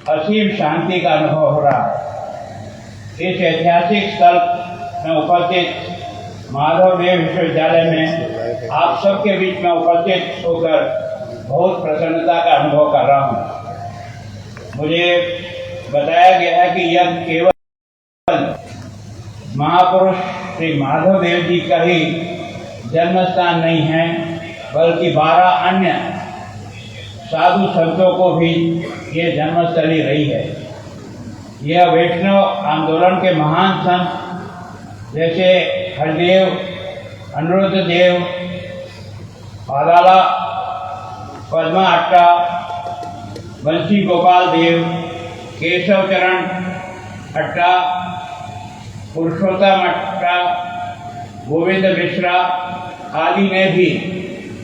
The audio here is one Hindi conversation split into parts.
असीम शांति का अनुभव हो रहा है। इस ऐतिहासिक स्थल में उपस्थित माधव देव विश्वविद्यालय में आप सबके बीच में उपस्थित होकर बहुत प्रसन्नता का अनुभव कर रहा हूँ। मुझे बताया गया है कि यह केवल महापुरुष श्री माधव देव जी का ही जन्म स्थान नहीं है, बल्कि 12 अन्य साधु संतों को भी ये जन्मस्थली रही है। यह वैष्णव आंदोलन के महान संत जैसे हरदेव, अनिरुद्ध देव, पादाला, पद्मा अट्टा, बंसी गोपाल देव, केशव चरण अट्टा, पुरुषोत्तम अट्टा, गोविंद मिश्रा आदि ने भी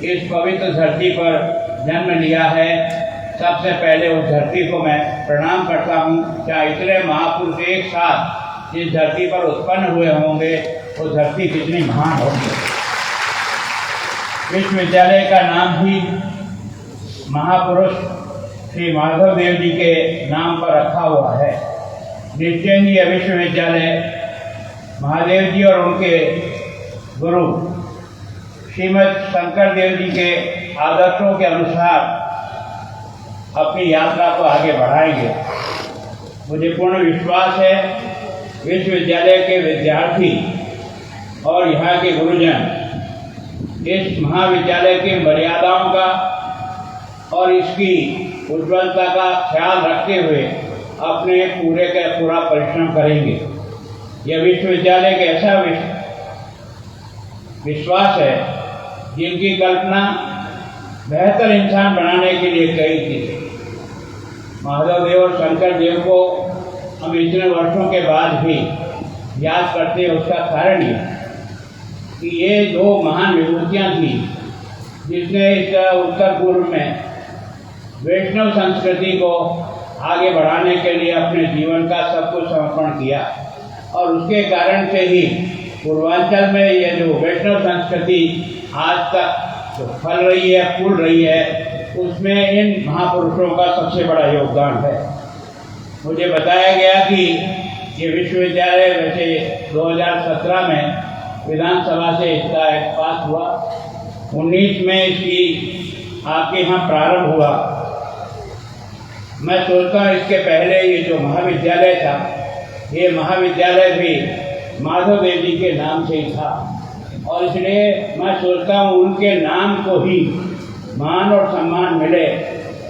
इस पवित्र धरती पर जन्म लिया है। सबसे पहले उस धरती को मैं प्रणाम करता हूँ। क्या इतने महापुरुष एक साथ इस धरती पर उत्पन्न हुए होंगे, वो धरती कितनी महान होगी। विश्वविद्यालय का नाम भी महापुरुष श्री माधव देव जी के नाम पर रखा हुआ है। निश्चय ही यह विश्वविद्यालय महादेव जी और उनके गुरु श्रीमद शंकर देव जी के आदर्शों के अनुसार अपनी यात्रा को आगे बढ़ाएंगे। मुझे पूर्ण विश्वास है विश्वविद्यालय के विद्यार्थी और यहाँ के गुरुजन इस महाविद्यालय की मर्यादाओं का और इसकी उज्ज्वलता का ख्याल रखते हुए अपने पूरे का पूरा परिश्रम करेंगे। यह विश्वविद्यालय का ऐसा विश्वास है जिनकी कल्पना बेहतर इंसान बनाने के लिए कही थी। माधव देव और शंकर देव को हम इतने वर्षों के बाद भी याद करते हैं। उसका कारण ये कि ये 2 महान विभूतियाँ थी जिसने इस उत्तर पूर्व में वैष्णव संस्कृति को आगे बढ़ाने के लिए अपने जीवन का सब कुछ समर्पण किया। और उसके कारण से ही पूर्वांचल में ये जो वैष्णव संस्कृति आज तक जो फल रही है, फूल रही है, उसमें इन महापुरुषों का सबसे बड़ा योगदान है। मुझे बताया गया कि ये विश्वविद्यालय वैसे 2017 में विधानसभा से इसका पास हुआ, 19 में इसकी आपके यहाँ प्रारंभ हुआ। मैं सोचता हूँ इसके पहले ये जो महाविद्यालय था, ये महाविद्यालय भी माधव देव जी के नाम से ही था और इसलिए मैं सोचता हूँ उनके नाम को ही मान और सम्मान मिले,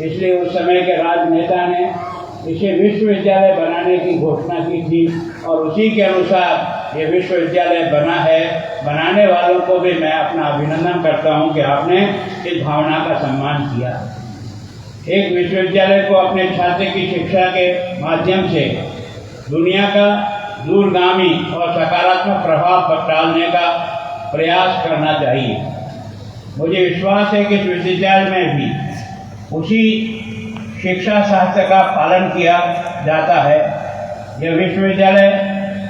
इसलिए उस समय के राजनेता ने इसे विश्वविद्यालय बनाने की घोषणा की थी और उसी के अनुसार ये विश्वविद्यालय बना है। बनाने वालों को भी मैं अपना अभिनंदन करता हूँ कि आपने इस भावना का सम्मान किया। एक विश्वविद्यालय को अपने छात्र की शिक्षा के माध्यम से दुनिया का दूरगामी और सकारात्मक प्रभाव डालने का प्रयास करना चाहिए। मुझे विश्वास है कि इस विश्वविद्यालय में भी उसी शिक्षा शास्त्र का पालन किया जाता है। यह विश्वविद्यालय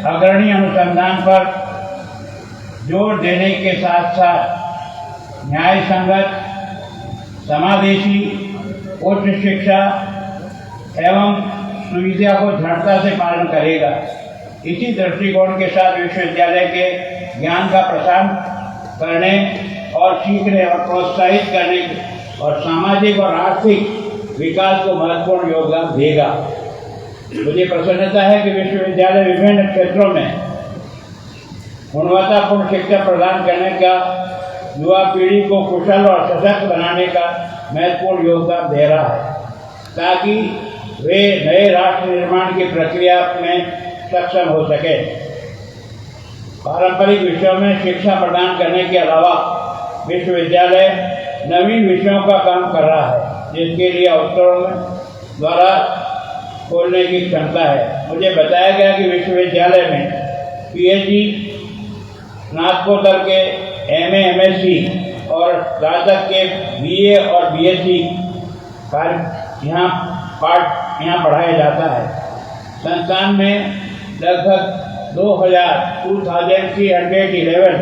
अग्रणी अनुसंधान पर जोर देने के साथ साथ न्याय संगत, समावेशी उच्च शिक्षा एवं सुविधा को दृढ़ता से पालन करेगा। इसी दृष्टिकोण के साथ विश्वविद्यालय के ज्ञान का प्रसार करने और सीखने और प्रोत्साहित करने और सामाजिक और आर्थिक विकास को महत्वपूर्ण योगदान देगा। मुझे प्रसन्नता है कि विश्वविद्यालय विभिन्न क्षेत्रों में गुणवत्तापूर्ण शिक्षा प्रदान करने का, युवा पीढ़ी को कुशल और सशक्त बनाने का महत्वपूर्ण योगदान दे रहा है, ताकि वे नए राष्ट्र निर्माण की प्रक्रिया में सक्षम हो सके। पारंपरिक विषयों में शिक्षा प्रदान करने के अलावा विश्वविद्यालय नवीन विषयों का काम कर रहा है, जिसके लिए अवसरों द्वारा खोलने की क्षमता है। मुझे बताया गया कि विश्वविद्यालय में पीएचडी, स्नातकोत्तर के एमए, एमएससी और स्नातक के बीए और बीएससी कार्य यहाँ पढ़ाया जाता है। संस्थान में लगभग 2311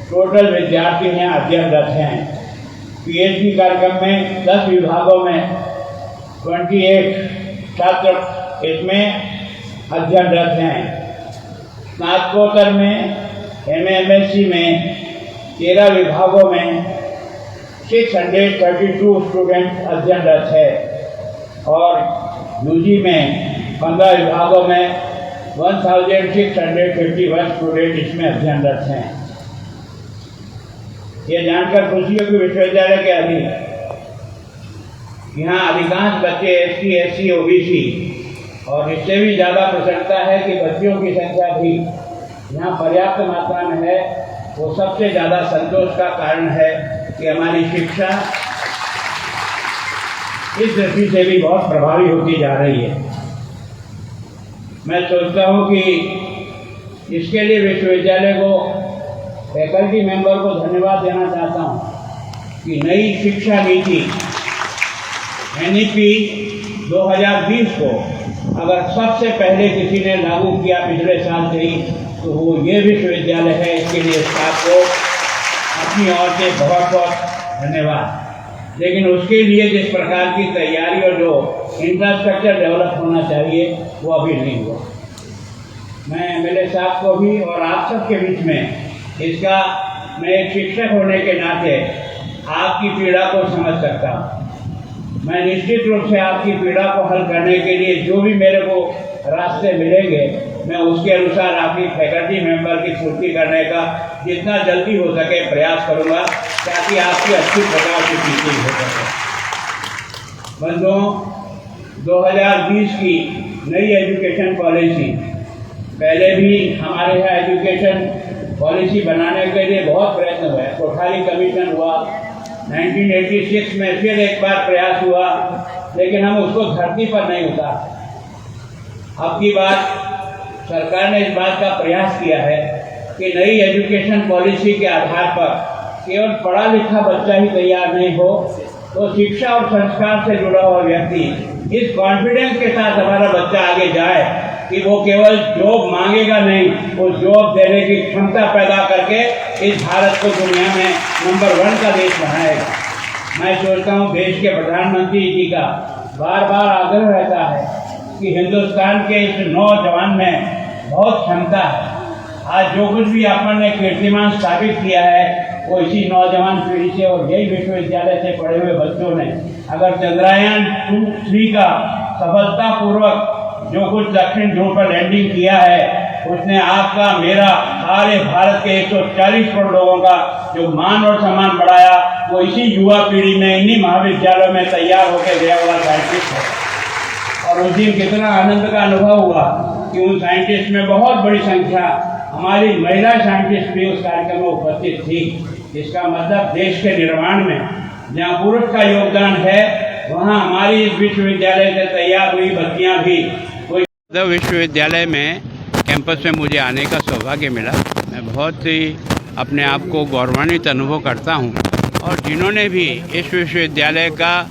टोटल विद्यार्थी यहाँ अध्ययनरत हैं। पीएचडी कार्यक्रम में 10 विभागों में 28 छात्र इसमें अध्ययनरत हैं। स्नातकोत्तर में MSc में 13 विभागों में 632 स्टूडेंट अध्ययनरत है और UG में 15 विभागों में 1651 स्टूडेंट इसमें अध्ययनरत हैं। ये जानकर खुशी होगी विश्वविद्यालय के अधीन यहाँ अधिकांश बच्चे SC, SC, OBC और इससे भी ज़्यादा प्रसन्नता है कि बच्चियों की संख्या भी यहाँ पर्याप्त मात्रा में है। वो सबसे ज़्यादा संतोष का कारण है कि हमारी शिक्षा इस दृष्टि से भी बहुत प्रभावी होती जा रही है। मैं सोचता हूँ कि इसके लिए विश्वविद्यालय को, फैकल्टी मेंबर को धन्यवाद देना चाहता हूँ कि नई शिक्षा नीति NEP 2020 को अगर सबसे पहले किसी ने लागू किया पिछले साल से ही तो वो ये विश्वविद्यालय है। इसके लिए स्टाफ को अपनी ओर से बहुत बहुत धन्यवाद। लेकिन उसके लिए जिस प्रकार की तैयारी और जो इंफ्रास्ट्रक्चर डेवलप होना चाहिए वो अभी नहीं हुआ। मैं MLA साहब को भी और आप सबके बीच में इसका, मैं एक शिक्षक होने के नाते आपकी पीड़ा को समझ सकता हूँ। मैं निश्चित रूप से आपकी पीड़ा को हल करने के लिए जो भी मेरे को रास्ते मिलेंगे मैं उसके अनुसार आपकी फैकल्टी मेंबर की पूर्ति करने का जितना जल्दी हो सके प्रयास करूंगा ताकि आपकी अच्छी प्रकार से टीचिंग हो सके। बंधुओं, 2020 की नई एजुकेशन पॉलिसी, पहले भी हमारे यहाँ एजुकेशन पॉलिसी बनाने के लिए बहुत प्रयत्न हुआ। कोठारी कमीशन हुआ, 1986 में फिर एक बार प्रयास हुआ, लेकिन हम उसको धरती पर नहीं उतार। अब की बात सरकार ने इस बात का प्रयास किया है कि नई एजुकेशन पॉलिसी के आधार पर केवल पढ़ा लिखा बच्चा ही तैयार नहीं हो तो शिक्षा और संस्कार से जुड़ा हुआ व्यक्ति इस कॉन्फिडेंस के साथ हमारा बच्चा आगे जाए कि वो केवल जॉब मांगेगा नहीं, वो जॉब देने की क्षमता पैदा करके इस भारत को दुनिया में नंबर 1 का देश बनाएगा। मैं सोचता हूँ देश के प्रधानमंत्री जी का बार बार आग्रह रहता है कि हिंदुस्तान के इस नौजवान में बहुत क्षमता है। आज जो कुछ भी अपन ने कीर्तिमान स्थापित किया है वो इसी नौजवान पीढ़ी से और यही विश्वविद्यालय से पढ़े हुए बच्चों ने, अगर चंद्रयान 2-3 का सफलतापूर्वक जो कुछ दक्षिण ध्रुव पर लैंडिंग किया है उसने आपका, मेरा, सारे भारत के 140 करोड़ लोगों का जो मान और सम्मान बढ़ाया वो इसी युवा पीढ़ी में, इन्हीं महाविद्यालयों में तैयार होकर गया हुआ साइंटिस्ट है। और उस दिन कितना आनंद का अनुभव हुआ कि उन साइंटिस्ट में बहुत बड़ी संख्या हमारी महिला साइंटिस्ट भी उस कार्यक्रम में उपस्थित थी। इसका मतलब देश के निर्माण में जहाँ पुरुष का योगदान है वहाँ हमारी इस विश्वविद्यालय से तैयार हुई बच्चियाँ भी। विश्वविद्यालय में कैंपस में मुझे आने का सौभाग्य मिला। मैं बहुत ही अपने आप को गौरवान्वित अनुभव करता हूँ और जिन्होंने भी इस विश्वविद्यालय का,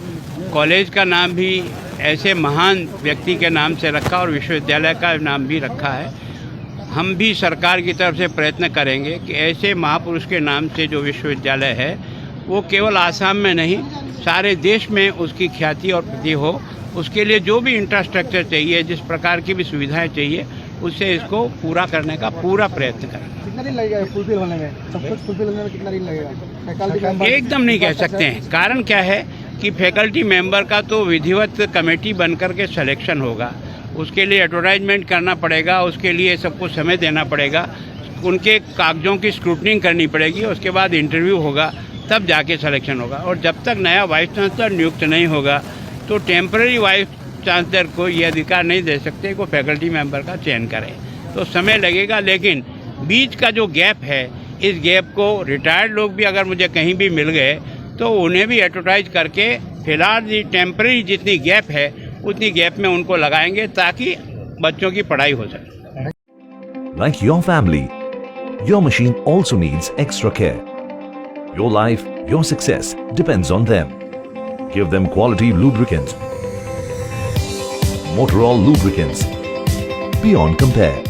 कॉलेज का नाम भी ऐसे महान व्यक्ति के नाम से रखा और विश्वविद्यालय का नाम भी रखा है। हम भी सरकार की तरफ से प्रयत्न करेंगे कि ऐसे महापुरुष के नाम से जो विश्वविद्यालय है वो केवल आसाम में नहीं सारे देश में उसकी ख्याति और प्रति हो। उसके लिए जो भी इंफ्रास्ट्रक्चर चाहिए, जिस प्रकार की भी सुविधाएं चाहिए, उससे इसको पूरा करने का पूरा प्रयत्न करें। कितना दिन लगेगा फुलफिल होने में? सब कुछ फुलफिल होने में कितना दिन लगेगा? एकदम नहीं कह सकते हैं। कारण क्या है कि फैकल्टी मेंबर का तो विधिवत कमेटी बनकर के सिलेक्शन होगा, उसके लिए एडवर्टाइजमेंट करना पड़ेगा, उसके लिए सबको समय देना पड़ेगा, उनके कागजों की स्क्रूटनिंग करनी पड़ेगी, उसके बाद इंटरव्यू होगा, तब जाके सिलेक्शन होगा। और जब तक नया वाइस चांसलर नियुक्त नहीं होगा तो टेम्पररी वाइस चांसलर को ये अधिकार नहीं दे सकते कि वो फैकल्टी मेंबर का चयन करें। तो समय लगेगा, लेकिन बीच का जो गैप है, इस गैप को रिटायर्ड लोग भी अगर मुझे कहीं भी मिल गए तो उन्हें भी एडवर्टाइज करके फिलहाल टेम्पररी जितनी गैप है उतनी गैप में उनको लगाएंगे ताकि बच्चों की पढ़ाई हो सके। Like your family, your machine also needs extra care. Your life, your success depends on them. Give them quality lubricants. Motorol lubricants. Beyond compare.